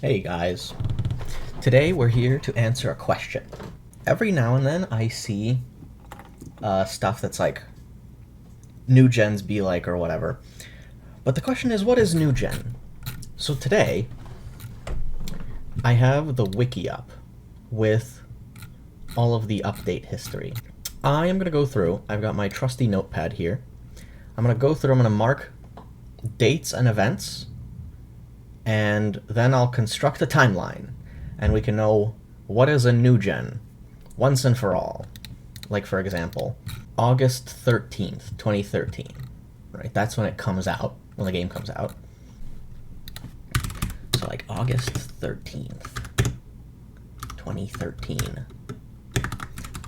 Hey guys, today we're here to answer a question. Every now and then I see stuff that's like new gens be like or whatever, but the question is, what is new gen? So today I have the wiki up with all of the update history. I am going to go through, I've got my trusty notepad here. I'm going to go through, I'm going to mark dates and events, and then I'll construct a timeline, and we can know what is a new gen once and for all. Like, for example, August 13th, 2013, right? That's when it comes out, when the game comes out. So, like, August 13th, 2013,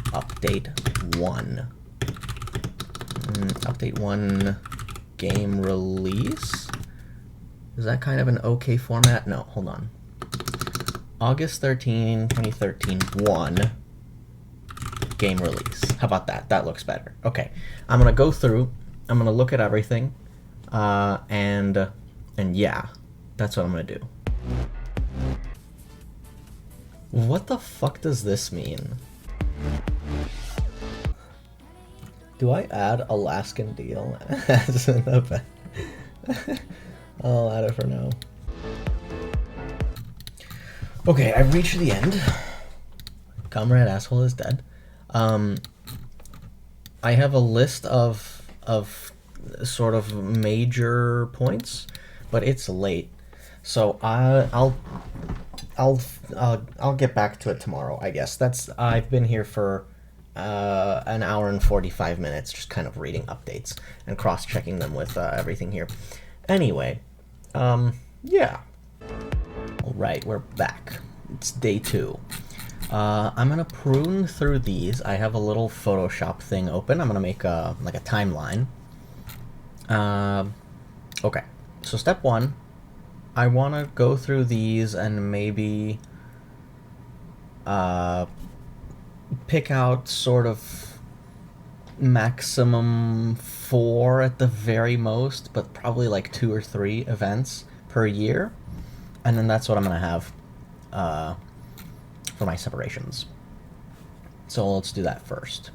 update 1. Update 1 game release? Is that kind of an okay format? No, hold on. August 13, 2013, 1 game release. How about that? That looks better. Okay, I'm gonna go through, I'm gonna look at everything, and yeah, that's what I'm gonna do. What the fuck does this mean? Do I add Alaskan Deal as an event? I'll add it for now. Okay, I've reached the end. Comrade Asshole is dead. I have a list of sort of major points, but it's late, so I'll get back to it tomorrow, I guess. I've been here for an hour and 45 minutes, just kind of reading updates and cross-checking them with everything here. Anyway, yeah. Alright, we're back. It's day 2. I'm gonna prune through these. I have a little Photoshop thing open. I'm gonna make like a timeline. Okay, so step 1, I wanna go through these and maybe pick out sort of maximum 4 at the very most, but probably like 2 or 3 events per year, and then that's what I'm gonna have for my separations. So let's do that first.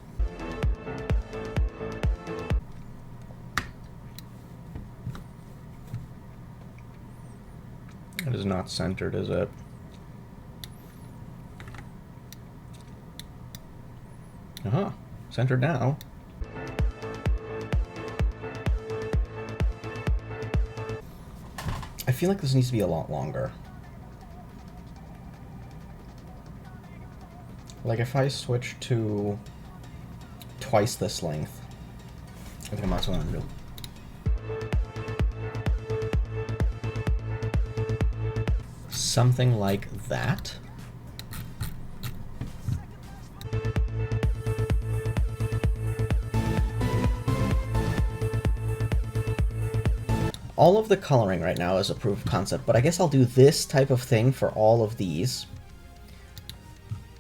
It is not centered, is it? Uh-huh. Centered now. I feel like this needs to be a lot longer. Like, if I switch to twice this length, I think that's what I'm gonna do. Something like that. All of the coloring right now is a proof of concept, but I guess I'll do this type of thing for all of these.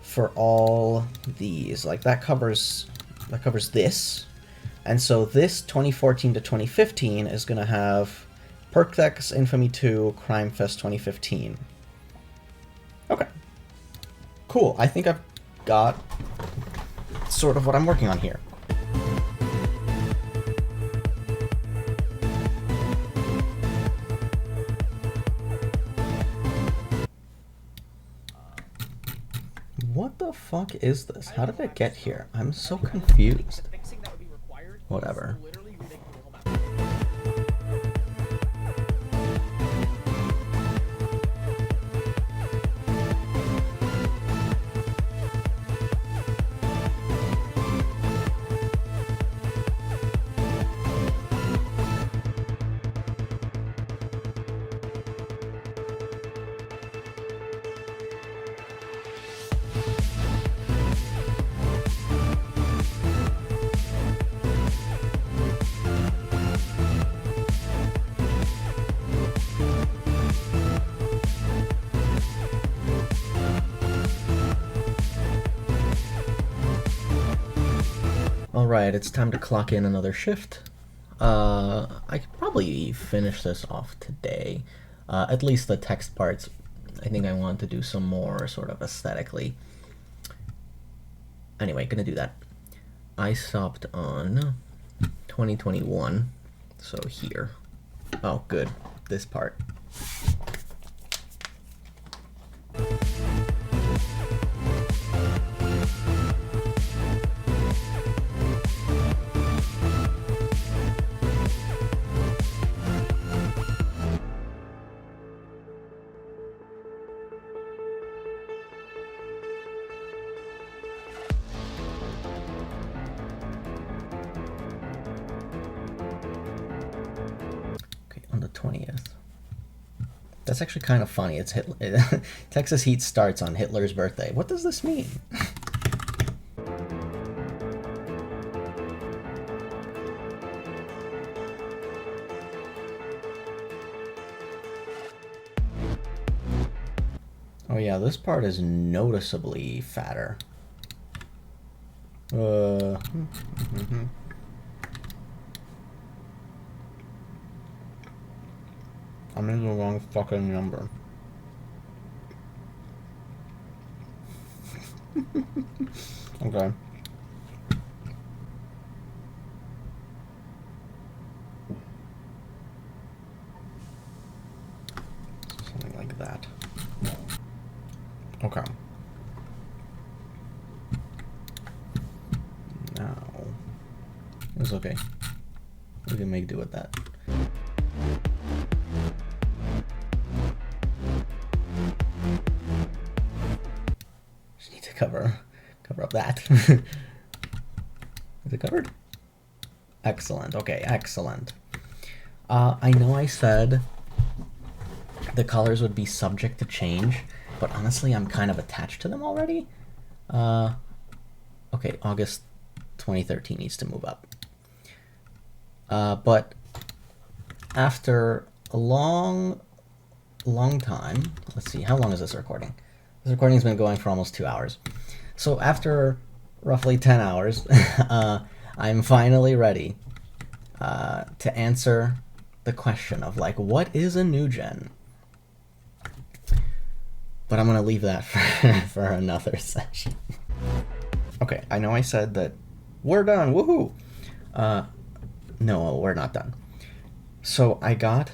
For all these, like that covers this, and so this 2014 to 2015 is gonna have Perkdex Infamy 2 Crime Fest 2015. Okay, cool. I think I've got sort of what I'm working on here. What the fuck is this? How did it get here? I'm so confused. Whatever. Alright, it's time to clock in another shift. I could probably finish this off today. At least the text parts. I think I want to do some more sort of aesthetically. Anyway, gonna do that. I stopped on 2021, so here. Oh, good. This part. On the 20th. That's actually kind of funny. It's Hitler. Texas Heat starts on Hitler's birthday. What does this mean? Oh yeah, this part is noticeably fatter. I'm in the wrong fucking number. Okay. Something like that. Okay. Now, it's okay. We can make do with that. Just need to cover up that. Is it covered? Excellent. Okay, excellent. I know I said the colors would be subject to change, but honestly, I'm kind of attached to them already. Okay, August 2013 needs to move up. But after a long time, let's see, how long is this recording? This recording's been going for almost 2 hours. So after roughly 10 hours, I'm finally ready to answer the question of, like, what is a new gen? But I'm gonna leave that for another session. Okay, I know I said that we're done, woohoo! No, we're not done. So I got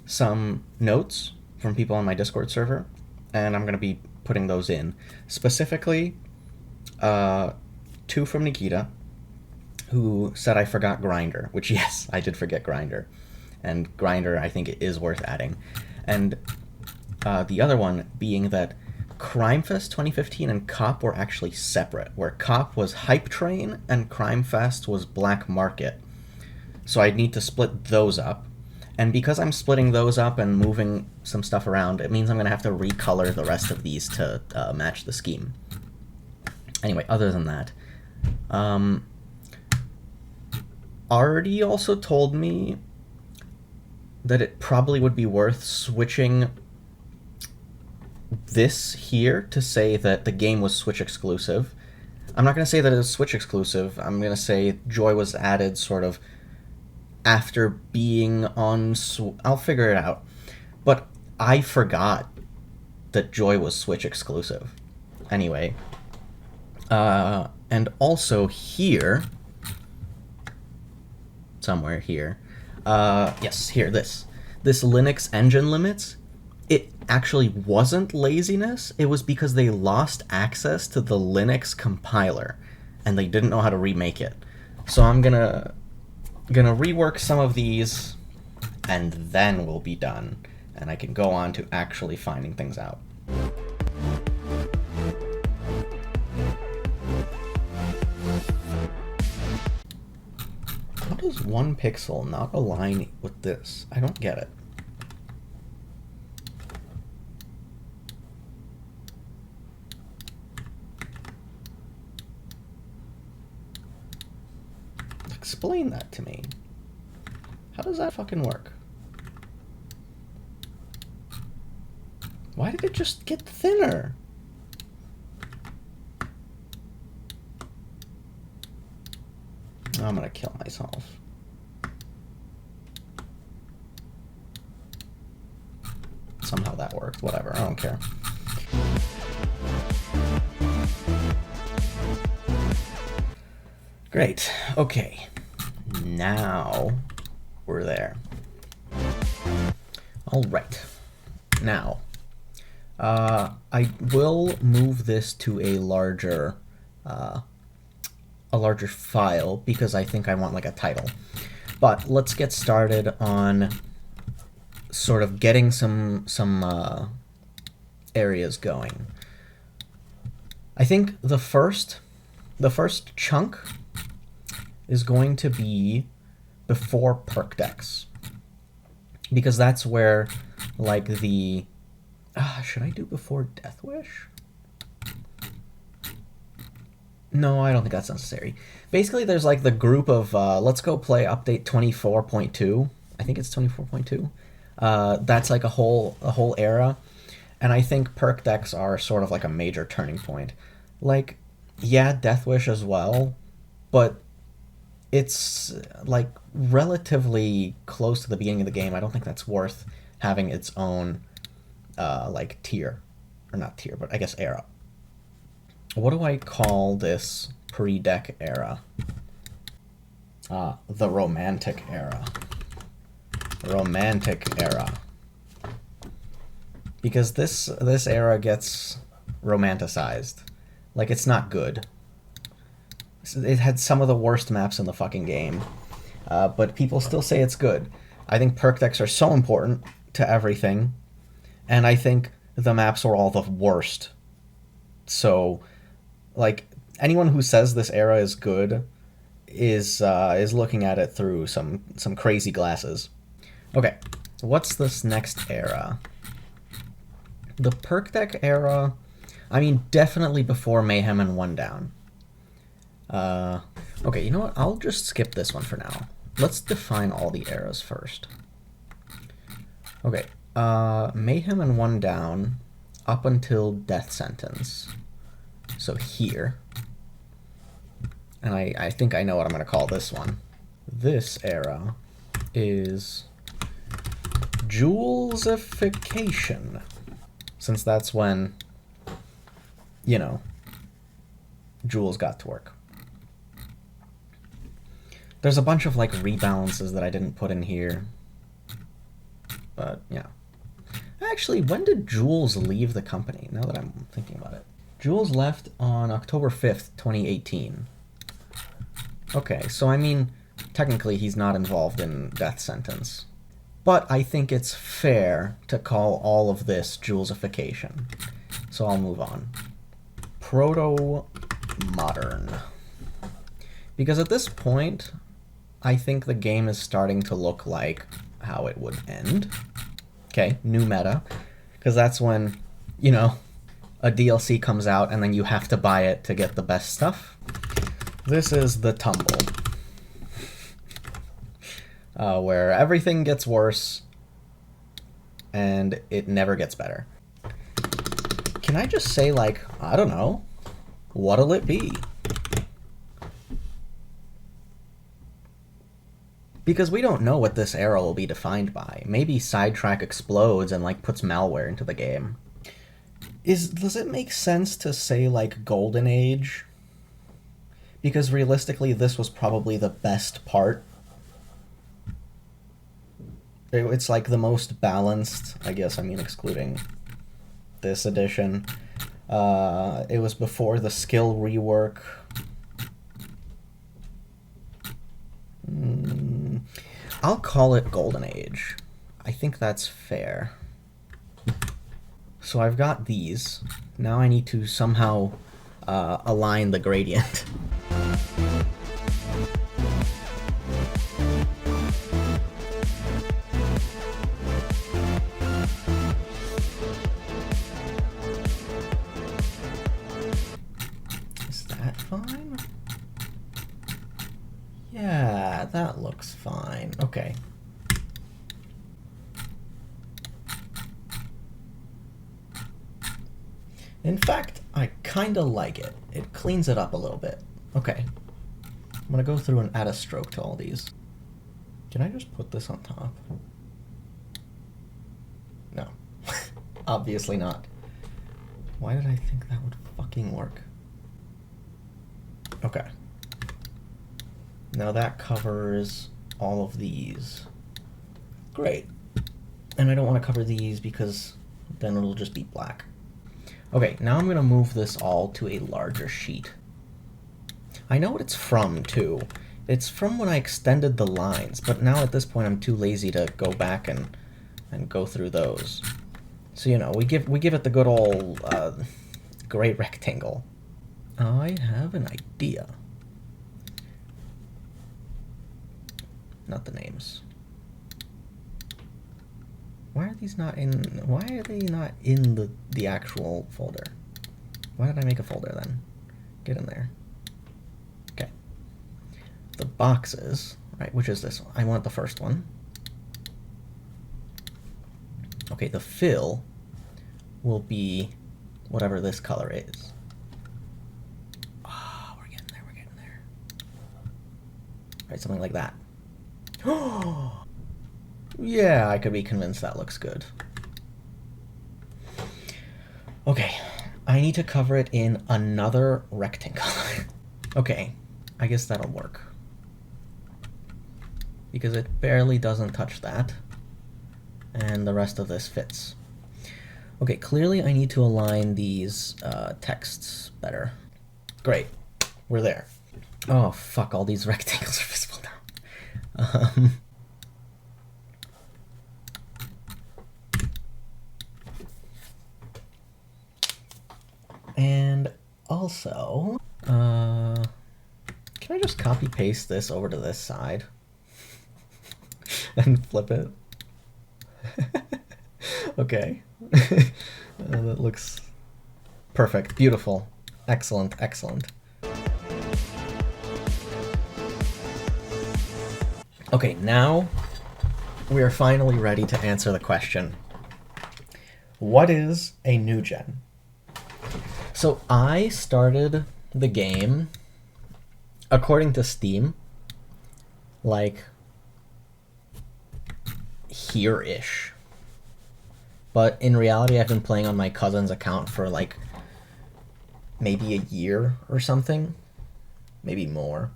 some notes from people on my Discord server, and I'm gonna be putting those in. Specifically, 2 from Nikita, who said I forgot Grinder, which yes, I did forget Grinder. And Grinder, I think, it is worth adding. And the other one being that CrimeFest 2015 and COP were actually separate, where COP was Hype Train and CrimeFest was Black Market. So I'd need to split those up. And because I'm splitting those up and moving some stuff around, it means I'm going to have to recolor the rest of these to match the scheme. Anyway, other than that, Artie also told me that it probably would be worth switching this here to say that the game was Switch exclusive. I'm not going to say that it was Switch exclusive. I'm going to say Joy was added sort of after being on... I'll figure it out. But I forgot that Joy was Switch exclusive. Anyway. And also here... somewhere here. Yes, here, this. This Linux engine limits, it actually wasn't laziness. It was because they lost access to the Linux compiler, and they didn't know how to remake it. So I'm gonna rework some of these, and then we'll be done, and I can go on to actually finding things out. How does one pixel not align with this? I don't get it. Explain that to me. How does that fucking work? Why did it just get thinner? I'm gonna kill myself. somehow that worked. Whatever, I don't care. Great. Okay. Now we're there. All right. Now, I will move this to a larger file because I think I want like a title. But let's get started on sort of getting some areas going. I think the first chunk is going to be before perk decks, because that's where like the should I do before Death Wish? No, I don't think that's necessary. Basically, there's like the group of let's go play update 24.2. I think it's 24.2. That's like a whole era, and I think perk decks are sort of like a major turning point. Like, yeah, Death Wish as well, but it's like relatively close to the beginning of the game. I don't think that's worth having its own like tier, or not tier, but I guess era. What do I call this pre-deck era? The romantic era. Romantic era. Because this era gets romanticized. Like, it's not good. It had some of the worst maps in the fucking game. But people still say it's good. I think perk decks are so important to everything. And I think the maps are all the worst. So, like, anyone who says this era is good is looking at it through some crazy glasses. Okay, what's this next era? The perk deck era, I mean, definitely before Mayhem and One Down. Okay, you know what? I'll just skip this one for now. Let's define all the eras first. Okay, Mayhem and One Down up until Death Sentence. So here. And I think I know what I'm going to call this one. This era is Julesification. Since that's when, you know, Jules got to work. There's a bunch of like rebalances that I didn't put in here. But yeah. Actually, when did Jules leave the company? Now that I'm thinking about it. Jules left on October 5th, 2018. Okay, so I mean, technically he's not involved in Death Sentence. But I think it's fair to call all of this Julesification. So I'll move on. Proto-modern. Because at this point, I think the game is starting to look like how it would end. Okay, new meta. Because that's when, you know, a DLC comes out and then you have to buy it to get the best stuff. This is the tumble. Where everything gets worse and it never gets better. Can I just say, like, I don't know, what'll it be? Because we don't know what this era will be defined by. Maybe Sidetrack explodes and, like, puts malware into the game. Does it make sense to say, like, Golden Age? Because realistically, this was probably the best part. It's like the most balanced, I guess, I mean, excluding this edition. It was before the skill rework. I'll call it Golden Age. I think that's fair. So I've got these. Now I need to somehow align the gradient. Fine? Yeah, that looks fine. Okay. In fact, I kinda like it. It cleans it up a little bit. Okay. I'm gonna go through and add a stroke to all these. Can I just put this on top? No. Obviously not. Why did I think that would fucking work? Okay. Now that covers all of these. Great. And I don't want to cover these because then it'll just be black. Okay, now I'm going to move this all to a larger sheet. I know what it's from, too. It's from when I extended the lines, but now at this point I'm too lazy to go back and go through those. So, you know, we give it the good old gray rectangle. I have an idea. Not the names. Why are these not in? Why are they not in the actual folder? Why did I make a folder then? Get in there. Okay. The boxes, right? Which is this one? I want the first one. Okay, the fill will be whatever this color is. Ah, oh, we're getting there. We're getting there. Right, something like that. Oh. Yeah, I could be convinced that looks good. Okay, I need to cover it in another rectangle. Okay, I guess that'll work. Because it barely doesn't touch that. And the rest of this fits. Okay, clearly I need to align these texts better. Great, we're there. Oh, fuck, all these rectangles are visible now. And also, can I just copy paste this over to this side and flip it? Okay. That looks perfect. Beautiful. Excellent. Excellent. Okay, now we are finally ready to answer the question, what is a new gen? So I started the game, according to Steam, like here-ish. But in reality, I've been playing on my cousin's account for like maybe a year or something, maybe more.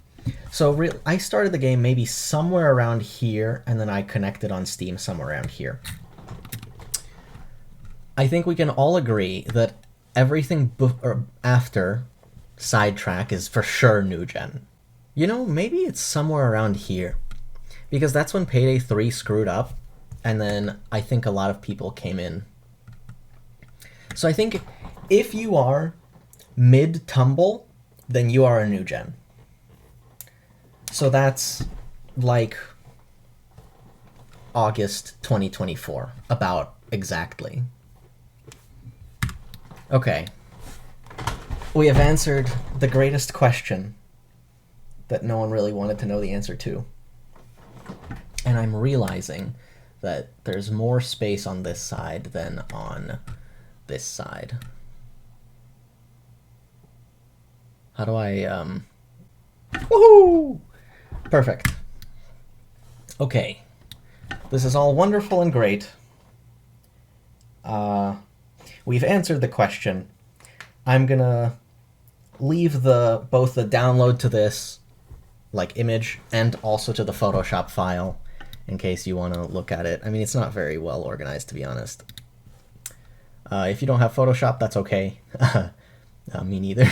So I started the game maybe somewhere around here, and then I connected on Steam somewhere around here. I think we can all agree that everything after Sidetrack is for sure new gen. You know, maybe it's somewhere around here, because that's when Payday 3 screwed up, and then I think a lot of people came in. So I think if you are mid-tumble, then you are a new gen. So that's like August 2024, about exactly. Okay. We have answered the greatest question that no one really wanted to know the answer to. And I'm realizing that there's more space on this side than on this side. How do I, woohoo! Perfect. Okay. This is all wonderful and great. We've answered the question. I'm gonna leave both the download to this like image and also to the Photoshop file in case you want to look at it. I mean, it's not very well organized, to be honest. If you don't have Photoshop, that's okay. Me neither.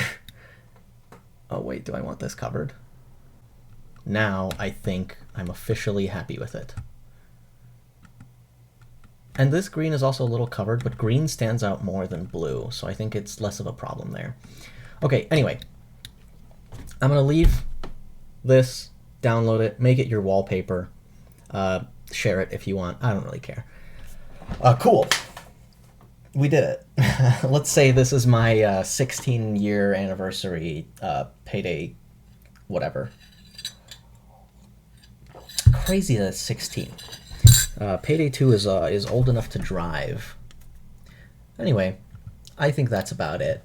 Oh wait, do I want this covered? Now I think I'm officially happy with it. And this green is also a little covered, but green stands out more than blue, so I think it's less of a problem there. Okay, anyway. I'm going to leave this, download it, make it your wallpaper, share it if you want. I don't really care. Cool. We did it. Let's say this is my 16-year anniversary Payday whatever. Crazy that it's 16. Payday 2 is old enough to drive. Anyway, I think that's about it.